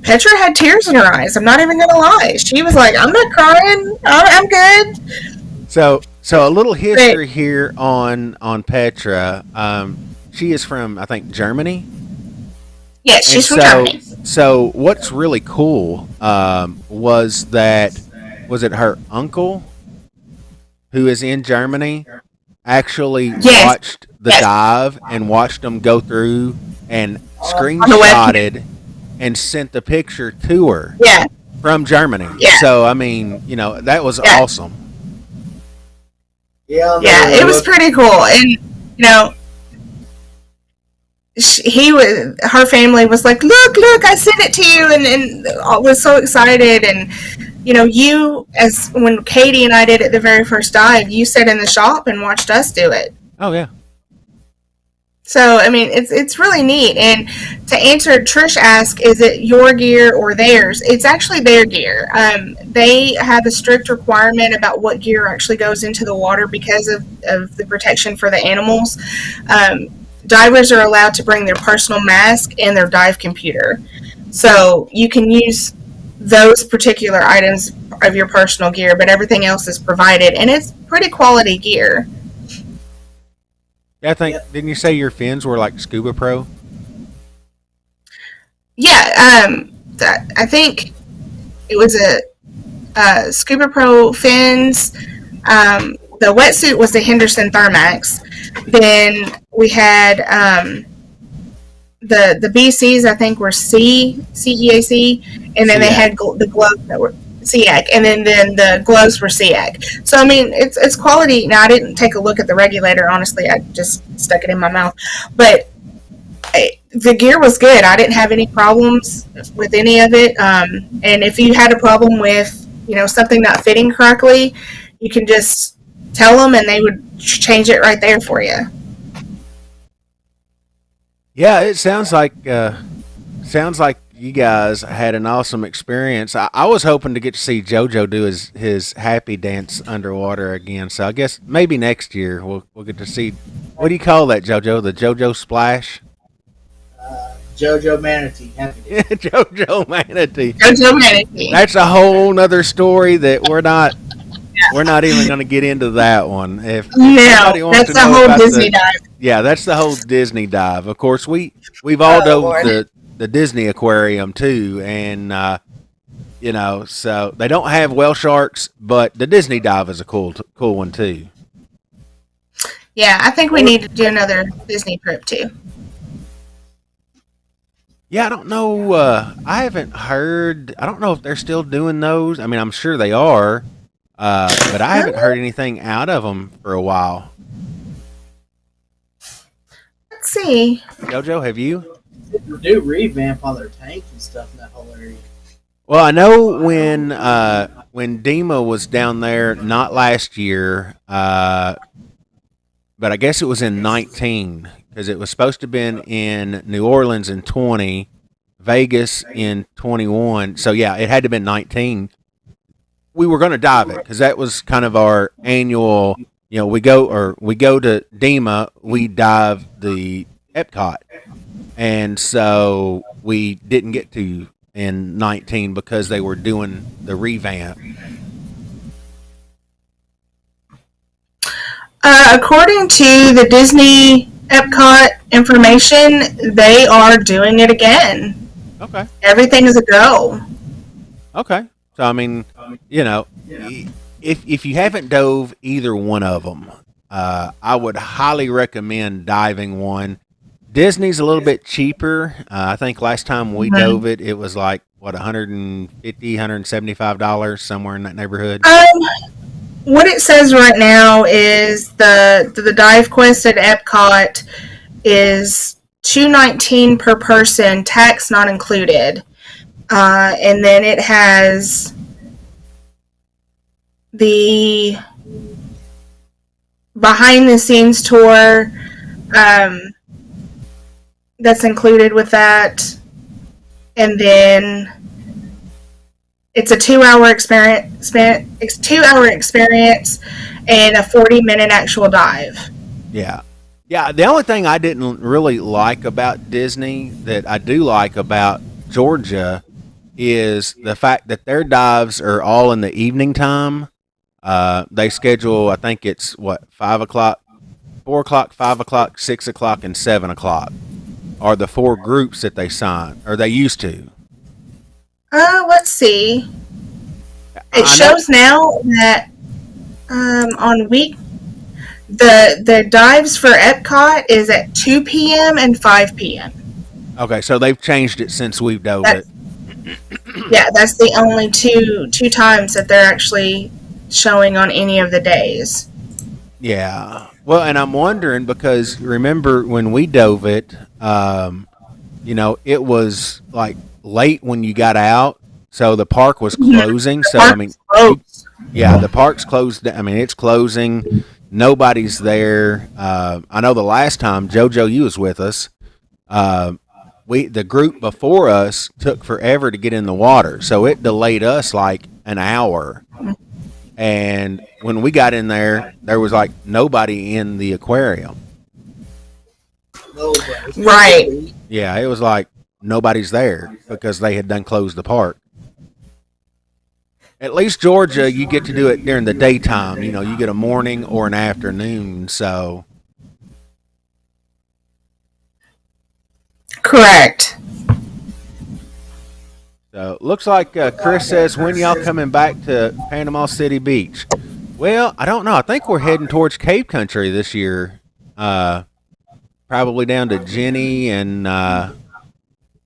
S3: Petra had tears in her eyes. I'm not even gonna lie. She was like, "I'm not crying. I'm good."
S1: So a little
S3: But
S1: history here on Petra. She is from, I think, Germany.
S3: yes,
S1: And
S3: she's from
S1: so,
S3: Germany.
S1: so what's really cool was that was it her uncle who is in Germany actually
S3: Yes,
S1: watched the
S3: yes,
S1: dive and watched them go through and
S3: on the webcam.
S1: screenshotted and sent the picture to her
S3: Yeah,
S1: from Germany.
S3: yeah,
S1: So I mean, that was
S3: yeah,
S1: awesome.
S2: Yeah, on
S3: yeah. It
S2: the
S3: was pretty cool, and know, he was, her family was like, look, I sent it to you, and was so excited. And you, as when Katie and I did it the very first dive, you sat in the shop and watched us do it.
S1: Oh yeah.
S3: So I mean, it's really neat. And to answer Trish asked, is it your gear or theirs? It's actually their gear. They have a strict requirement about what gear actually goes into the water because of the protection for the animals. Um, Divers are allowed to bring their personal mask and their dive computer, so you can use those particular items of your personal gear, but everything else is provided, and it's pretty quality gear.
S1: Yeah, I think
S2: Yep.
S1: didn't you say your fins were like Scuba Pro?
S3: Yeah, I think it was a Scuba Pro fins. The wetsuit was the Henderson Thermax. Then we had the BCs. I think were CEAC, and then they
S1: SEAC.
S3: had the gloves that were SEAC, and then the gloves were SEAC. So I mean, it's quality. Now I didn't take a look at the regulator. Honestly, I just stuck it in my mouth, but the gear was good. I didn't have any problems with any of it. And if you had a problem with something not fitting correctly, you can just tell them, and they would change it right there for you.
S1: Yeah, it sounds like you guys had an awesome experience. I was hoping to get to see JoJo do his happy dance underwater again. So I guess maybe next year we'll get to see. What do you call that, JoJo? The JoJo splash?
S2: JoJo Manatee. Happy Day.
S1: JoJo manatee.
S3: Go to humanity.
S1: That's a whole nother story that we're not even going to get into that one. If
S3: No,
S1: somebody wants
S3: that's
S1: to
S3: the
S1: know
S3: whole
S1: about
S3: Disney dive.
S1: yeah, that's the whole Disney dive. Of course, we've all
S3: Oh
S1: dove
S3: Lord.
S1: the Disney aquarium too, and so they don't have whale sharks, but the Disney dive is a cool one too.
S3: Yeah, I think we need to do another Disney trip too.
S1: Yeah, I don't know. I haven't heard. I don't know if they're still doing those. I mean, I'm sure they are, but I haven't heard anything out of them for a while.
S3: Let's see.
S1: Jojo, have you?
S2: They do revamp all their tanks and stuff in that whole area.
S1: Well, I know when Dima was down there, not last year, but I guess it was in 19 because it was supposed to have been in New Orleans in 20, Vegas in 21. So yeah, it had to have been 19. We were going to dive it because that was kind of our annual. We go to Dima, we dive the Epcot, and so we didn't get to in 19 because they were doing the revamp.
S3: According to the Disney Epcot information, they are doing it again.
S1: Okay.
S3: Everything is a go.
S1: Okay. So I mean, if you haven't dove either one of them, I would highly recommend diving one. Disney's a little bit cheaper. I think last time we dove it, it was like what $175 somewhere in that neighborhood.
S3: What it says right now is the dive quest at Epcot is $219 per person, tax not included, and then it has the behind the scenes tour that's included with that, and then it's a 2 hour experience. It's 2 hour experience and a 40-minute actual dive.
S1: Yeah. Yeah, the only thing I didn't really like about Disney that I do like about Georgia is the fact that their dives are all in the evening time. They schedule, I think it's what, 5 o'clock, 4 o'clock, 5 o'clock, 6 o'clock, and 7 o'clock are the four groups that they sign, or they used to.
S3: Let's see. It
S1: I know.
S3: shows now that on week the dives for Epcot is at 2 p.m. and 5 p.m.
S1: Okay, so they've changed it since we've dove
S3: That's,
S1: it.
S3: yeah, that's the only two times that they're actually showing on any of the days.
S1: Yeah. Well, and I'm wondering because remember when we dove it, it was like late when you got out, so the park was closing. So I mean, yeah, the park's closed. I mean, it's closing. Nobody's there. I know the last time JoJo, you was with us. The group before us took forever to get in the water, so it delayed us like an hour. And when we got in there was like nobody in the aquarium.
S3: Right.
S1: Yeah, it was like nobody's there because they had done closed the park. At least Georgia, you get to do it during the daytime. You get a morning or an afternoon. So
S3: Correct.
S1: So looks like Chris says, when y'all coming back to Panama City Beach? Well, I don't know. I think we're heading towards Cave Country this year. Probably down to Jenny and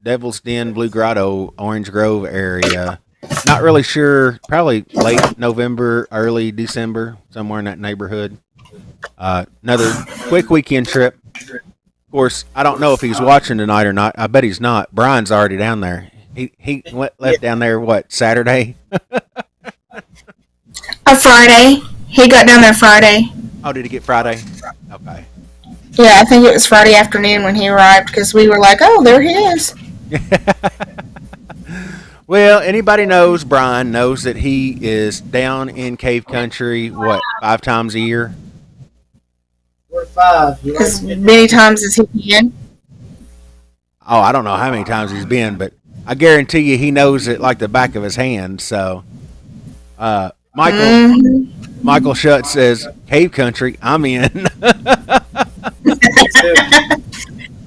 S1: Devil's Den, Blue Grotto, Orange Grove area. Not really sure. Probably late November, early December, somewhere in that neighborhood. Another quick weekend trip. Of course, I don't know if he's watching tonight or not. I bet he's not. Brian's already down there. He left down there, what, Saturday?
S3: Friday. He got down there Friday.
S1: Oh, did he get Friday? Okay.
S3: Yeah, I think it was Friday afternoon when he arrived because we were like, oh, there he is.
S1: Well, anybody knows Brian knows that he is down in Cave Country, what, 5 times a year?
S2: 4 or 5.
S3: As many times as he can.
S1: Oh, I don't know how many times he's been, but I guarantee you he knows it like the back of his hand. So, Michael Shutt says, Cave Country, I'm in.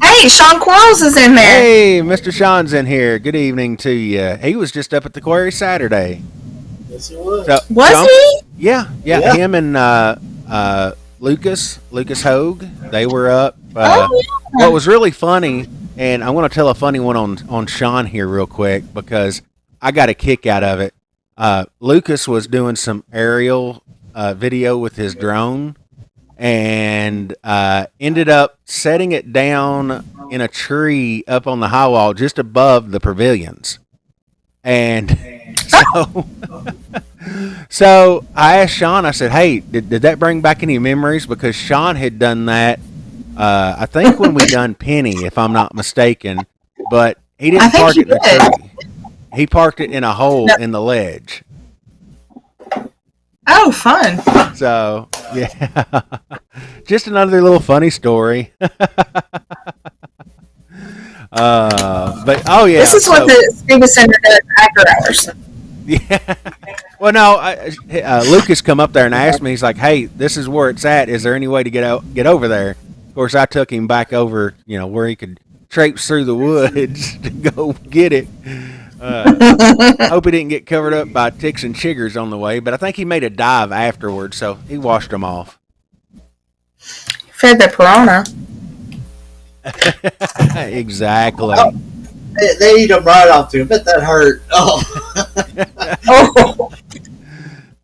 S3: Hey, Sean Quarles is in there.
S1: Hey, Mr. Sean's in here. Good evening to you. He was just up at the quarry Saturday.
S2: Yes, he was.
S1: So,
S3: Was
S1: Sean,
S3: he?
S1: Yeah. Him and Lucas Hogue, they were up. What was really funny, and I want to tell a funny one on Sean here real quick because I got a kick out of it. Lucas was doing some aerial video with his drone and ended up setting it down in a tree up on the high wall just above the pavilions. And so I asked Sean, I said, hey, did that bring back any memories? Because Sean had done that, I think when we done Penny, if I'm not mistaken, but he didn't park it in a tree. He parked it in a hole in the ledge.
S3: Oh, fun.
S1: So, yeah. Just another little funny story. But, oh, yeah.
S3: This is what the Scuba Center does after hours.
S1: Yeah. Well, no, Lucas come up there and asked me, he's like, hey, this is where it's at. Is there any way to get over there? Of course, I took him back over, where he could traipse through the woods to go get it. Hope he didn't get covered up by ticks and chiggers on the way, but I think he made a dive afterwards, so he washed them off.
S3: Fed the piranha.
S1: Exactly.
S2: Oh, they eat them right off too. I bet that hurt. Oh.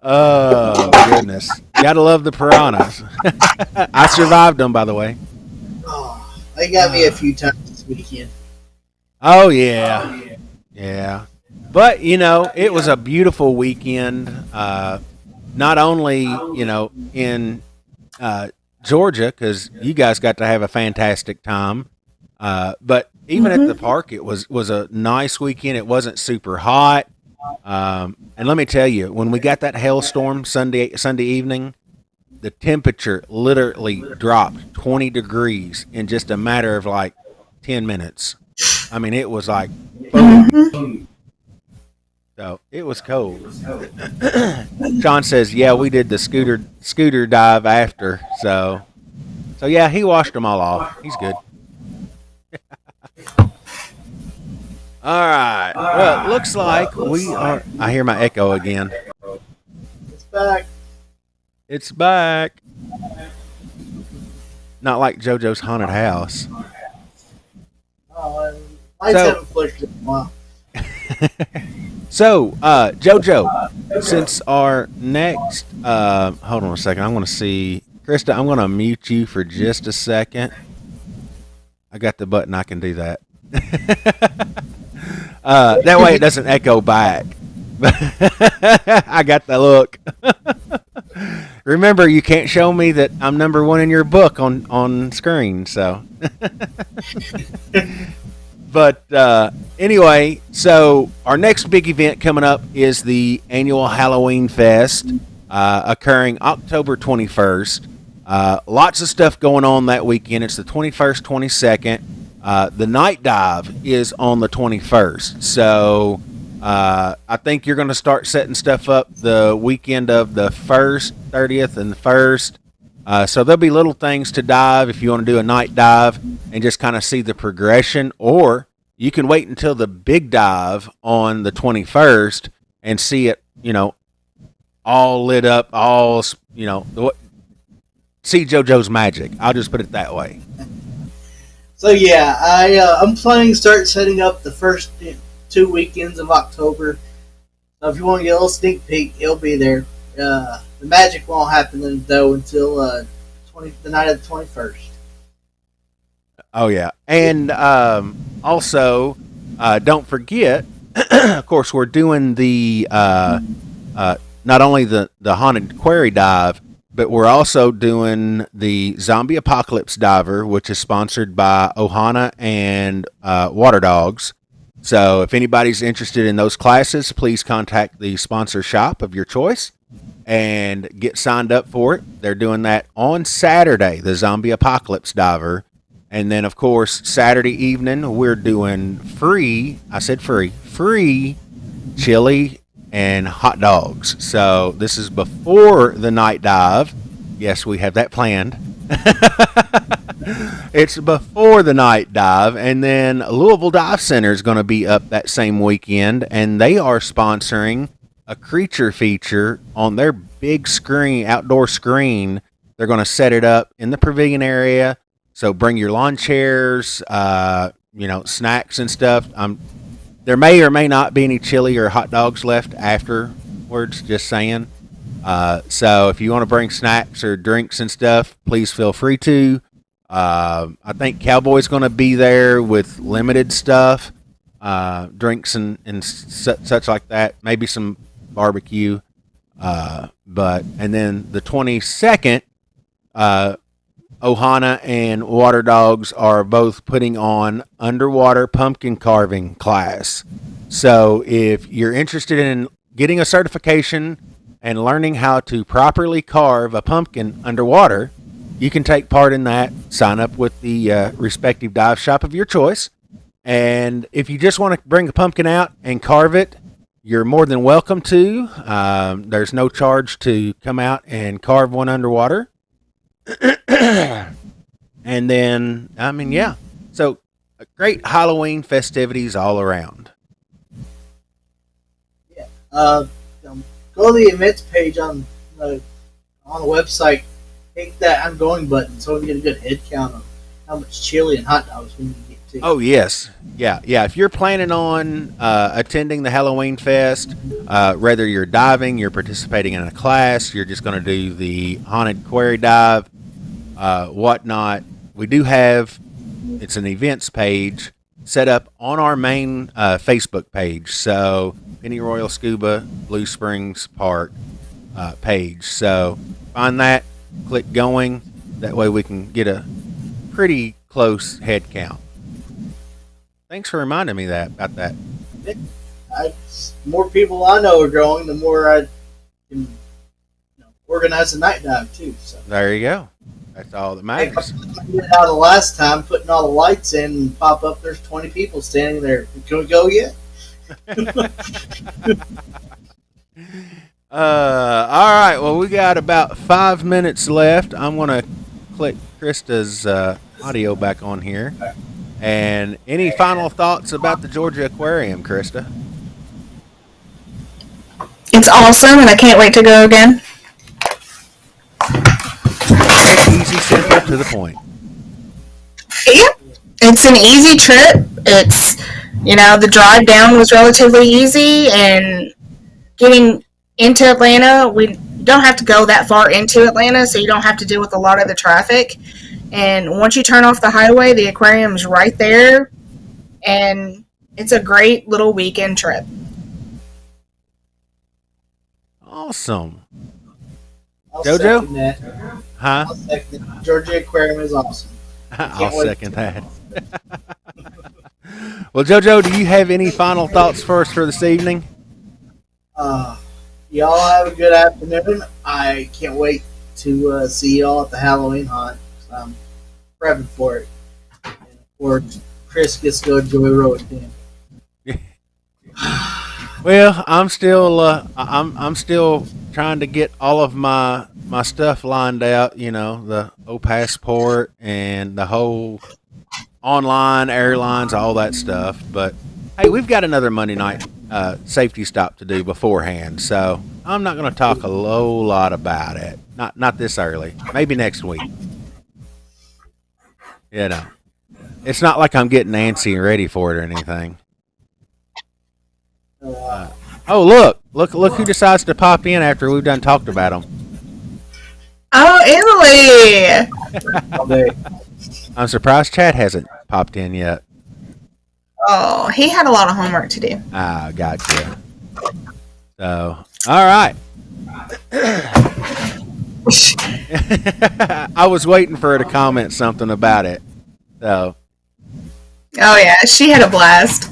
S1: Oh, goodness. Gotta love the piranhas. I survived them, by the way.
S2: Oh, they got me a few times this weekend.
S1: Oh, yeah. Yeah. But, it was a beautiful weekend. Not only, in Georgia, because you guys got to have a fantastic time, but even at the park, it was a nice weekend. It wasn't super hot. And let me tell you, when we got that hailstorm Sunday evening, the temperature literally dropped 20 degrees in just a matter of like 10 minutes. I mean, it was like boom.
S3: Mhm.
S1: So it was cold. Sean says, "Yeah, we did the scooter dive after." So yeah, he washed them all off. He's good. All right. Well, it looks like we are. I hear my echo again.
S2: It's back.
S1: It's back. Not like JoJo's haunted house.
S2: Oh, lights
S1: So-
S2: haven't flashed in a while.
S1: So, JoJo, since our next, hold on a second. I'm going to see, Krista. I'm going to mute you for just a second. I got the button. I can do that. That way it doesn't echo back. I got the look. Remember, you can't show me that I'm number one in your book on screen. So, but anyway, so our next big event coming up is the annual Halloween Fest, occurring October 21st. Lots of stuff going on that weekend. It's the 21st, 22nd. The night dive is on the 21st. So I think you're going to start setting stuff up the weekend of the 1st, 30th, and the 1st. So there'll be little things to dive if you want to do a night dive and just kind of see the progression. Or you can wait until the big dive on the 21st and see it, all lit up, see JoJo's magic. I'll just put it that way.
S2: So yeah, I'm planning to start setting up the first 2 weekends of October. So if you want to get a little sneak peek, it'll be there. The magic won't happen though until the night of the 21st.
S1: Oh yeah, and also don't forget. Of course, we're doing the not only the haunted quarry dive, but we're also doing the zombie apocalypse diver, which is sponsored by Ohana and Water Dogs. So if anybody's interested in those classes, please contact the sponsor shop of your choice and get signed up for it. They're doing that on Saturday, the zombie apocalypse diver. And then, of course, Saturday evening, we're doing free chili and hot dogs. So this is before the night dive. Yes, we have that planned. It's before the night dive. And then Louisville Dive Center is going to be up that same weekend. And they are sponsoring a creature feature on their big screen, outdoor screen. They're going to set it up in the pavilion area. So bring your lawn chairs, snacks and stuff. There may or may not be any chili or hot dogs left afterwards, just saying. So if you want to bring snacks or drinks and stuff, please feel free to. I think Cowboy's going to be there with limited stuff, drinks and such like that. Maybe some barbecue. And then the 22nd, Ohana and Water Dogs are both putting on underwater pumpkin carving class. So if you're interested in getting a certification and learning how to properly carve a pumpkin underwater, you can take part in that. Sign up with the respective dive shop of your choice. And if you just want to bring a pumpkin out and carve it, you're more than welcome to. There's no charge to come out and carve one underwater. And then, yeah. So, great Halloween festivities all around.
S2: Yeah. Go to the events page on the website. Hit that I'm going button so we can get a good head count on how much chili and hot dogs we need to get to.
S1: Oh yes, yeah. If you're planning on attending the Halloween Fest, whether you're diving, you're participating in a class, you're just going to do the haunted quarry dive, whatnot. We do have, it's an events page set up on our main Facebook page. So Penny Royal Scuba Blue Springs Park page. So find that, click going. That way we can get a pretty close head count. Thanks for reminding me about that.
S2: The more people I know are going, the more I can organize the night dive too. So
S1: There you go. That's all that
S2: Hey,
S1: matters.
S2: out the last time, putting all the lights in and pop up, there's 20 people standing there. Can we go yet?
S1: All right. Well, we got about 5 minutes left. I'm gonna click Krista's audio back on here. And any final thoughts about the Georgia Aquarium, Krista?
S3: It's awesome, and I can't wait to go again.
S1: Easy, simple, to the point.
S3: Yeah, it's an easy trip. It's, the drive down was relatively easy, and getting into Atlanta, we don't have to go that far into Atlanta, so you don't have to deal with a lot of the traffic. And once you turn off the highway, the aquarium's right there, and it's a great little weekend trip.
S1: Awesome.
S2: I'll
S1: Jojo?
S2: second that.
S1: Huh?
S2: I'll second it. Georgia Aquarium is awesome.
S1: I'll second that. Well, JoJo, do you have any final thoughts for us for this evening?
S2: Y'all have a good afternoon. I can't wait to see y'all at the Halloween hunt. I'm prepping for it. And of course, Chris gets to go to Joy Road then.
S1: Well, I'm still trying to get all of my stuff lined out. The passport and the whole online airlines, all that stuff. But hey, we've got another Monday night safety stop to do beforehand, so I'm not going to talk a whole lot about it. Not this early. Maybe next week. It's not like I'm getting antsy and ready for it or anything. Look who decides to pop in after we've done talked about them.
S3: Oh, Emily!
S1: I'm surprised Chad hasn't popped in yet.
S3: Oh, he had a lot of homework to do.
S1: Ah, gotcha. So, all right. I was waiting for her to comment something about it. So.
S3: Oh yeah, she had a blast.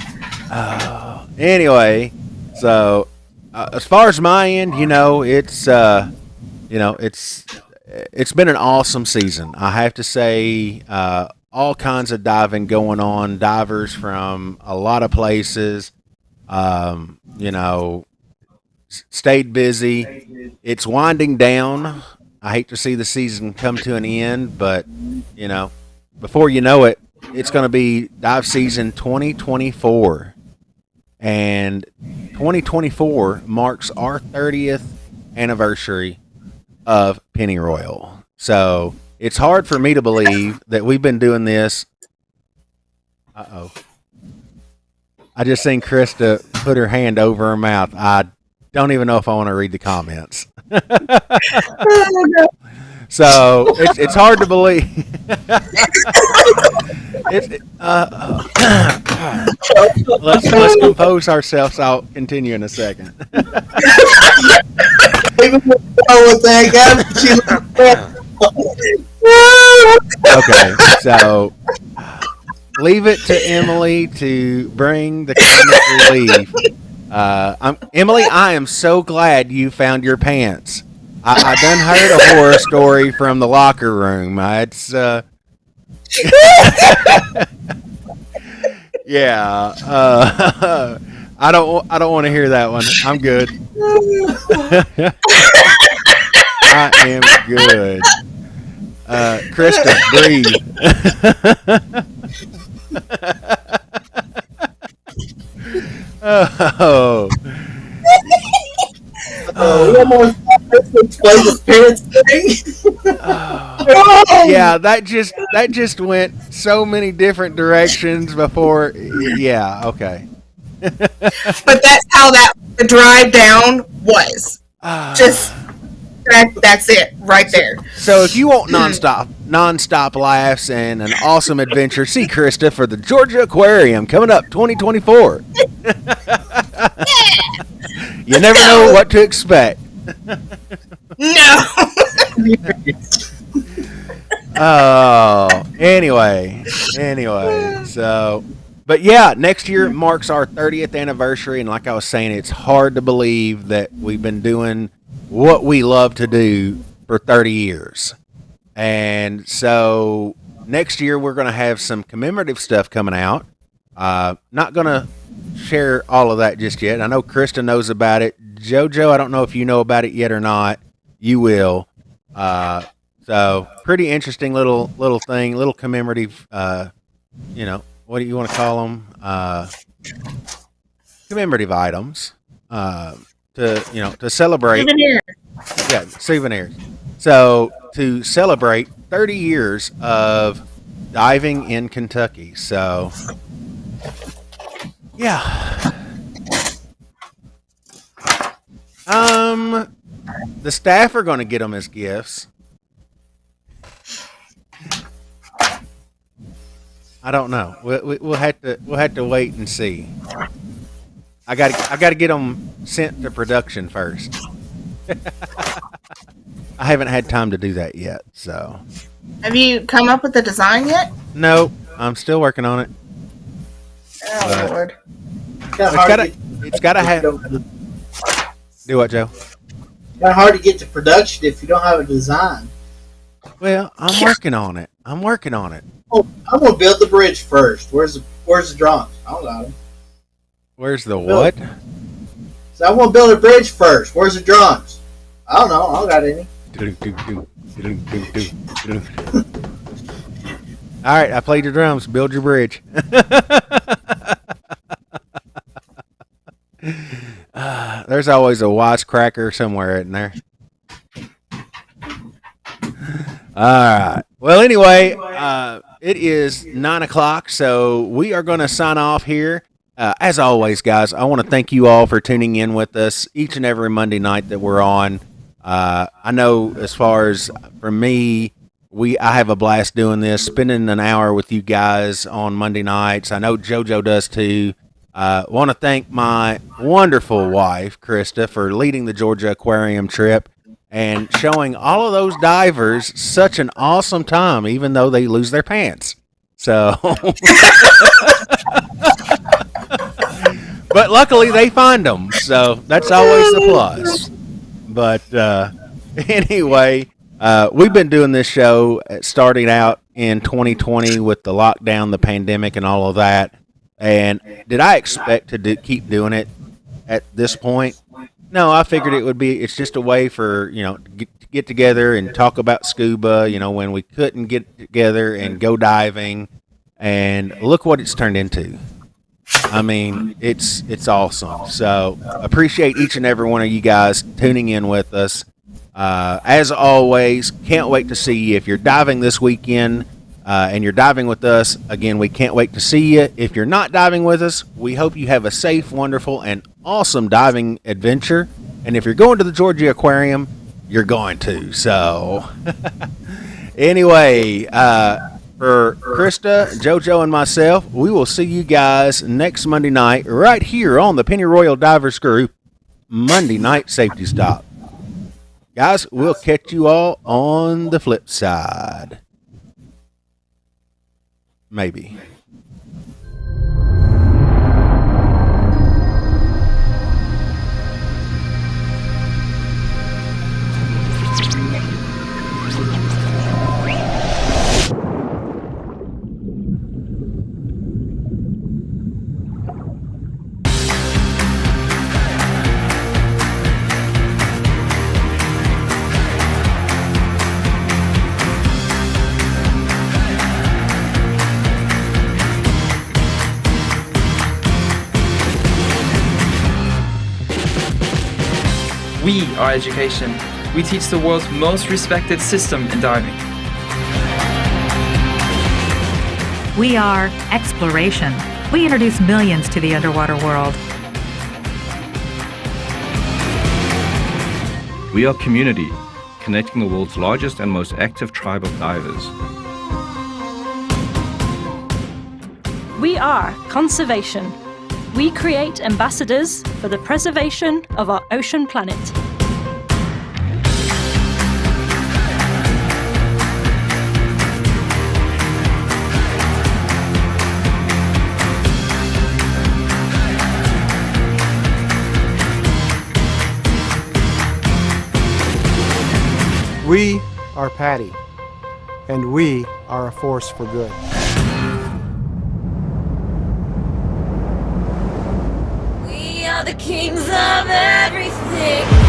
S1: Anyway, so as far as my end, it's it's been an awesome season. I have to say, all kinds of diving going on. Divers from a lot of places. Stayed busy. It's winding down. I hate to see the season come to an end, but before you know it, it's going to be dive season 2024. And 2024 marks our 30th anniversary of Pennyroyal. So it's hard for me to believe that we've been doing this. Uh-oh. I just seen Krista put her hand over her mouth. I don't even know if I want to read the comments. So it's hard to believe. Let's compose ourselves. I'll continue in a second. Okay, so leave it to Emily to bring the comic relief. Emily, I am so glad you found your pants. I done heard a horror story from the locker room. Yeah. I don't want to hear that one. I'm good. I am good. Krista, breathe. Oh. Yeah, that just went so many different directions before. Yeah, okay.
S3: But that's how the drive down was. Just that's it right there.
S1: So if you want nonstop laughs and an awesome adventure, see Krista for the Georgia Aquarium coming up 2024. You never know what to expect.
S3: No.
S1: Oh, anyway. So, but yeah, next year marks our 30th anniversary, and like I was saying, it's hard to believe that we've been doing what we love to do for 30 years. And so next year we're going to have some commemorative stuff coming out. Not going to share all of that just yet. I know Krista knows about it. JoJo, I don't know if you know about it yet or not. You will. So pretty interesting little thing, little commemorative. What do you want to call them? Commemorative items. To celebrate.
S3: Souvenir.
S1: Yeah, souvenirs. So to celebrate 30 years of diving in Kentucky. So yeah. The staff are going to get them as gifts. I don't know. We'll have to wait and see. I got to get them sent to production first. I haven't had time to do that yet. So,
S3: have you come up with the design yet?
S1: No, I'm still working on it.
S3: Oh Lord!
S1: It's got to have. Do what, Joe?
S2: It's kind of hard to get to production if you don't have a design.
S1: Well, I'm working on it.
S2: Oh, I'm gonna build the bridge first. Where's the drawings? I don't got them.
S1: Where's the what?
S2: So I want to build a bridge first. Where's the drawings? I don't know. I don't got any.
S1: All right, I played your drums. Build your bridge. There's always a wisecracker somewhere, isn't there? All right. Well, anyway, it is 9:00, so we are going to sign off here. As always, guys, I want to thank you all for tuning in with us each and every Monday night that we're on. I know as far as for me, I have a blast doing this, spending an hour with you guys on Monday nights. I know JoJo does too. Want to thank my wonderful wife, Krista, for leading the Georgia Aquarium trip and showing all of those divers such an awesome time, even though they lose their pants. So, but luckily they find them, so that's always the plus. But anyway, we've been doing this show starting out in 2020 with the lockdown, the pandemic, and all of that. And did I expect to keep doing it at this point? No, I figured it's just a way for, to get together and talk about scuba, when we couldn't get together and go diving. And look what it's turned into. I mean, it's awesome. So appreciate each and every one of you guys tuning in with us. As always, can't wait to see you. If you're diving this weekend and you're diving with us, again, we can't wait to see you. If you're not diving with us, we hope you have a safe, wonderful, and awesome diving adventure. And if you're going to the Georgia Aquarium, you're going to. So anyway, for Krista, JoJo, and myself, we will see you guys next Monday night right here on the Pennyroyal Divers Group Monday Night Safety Stop. Guys, we'll catch you all on the flip side. Maybe.
S4: We are education. We teach the world's most respected system in diving.
S5: We are exploration. We introduce millions to the underwater world.
S6: We are community, connecting the world's largest and most active tribe of divers.
S7: We are conservation. We create ambassadors for the preservation of our ocean planet.
S8: We are Patty. and we are a force for good.
S9: We are the kings of everything.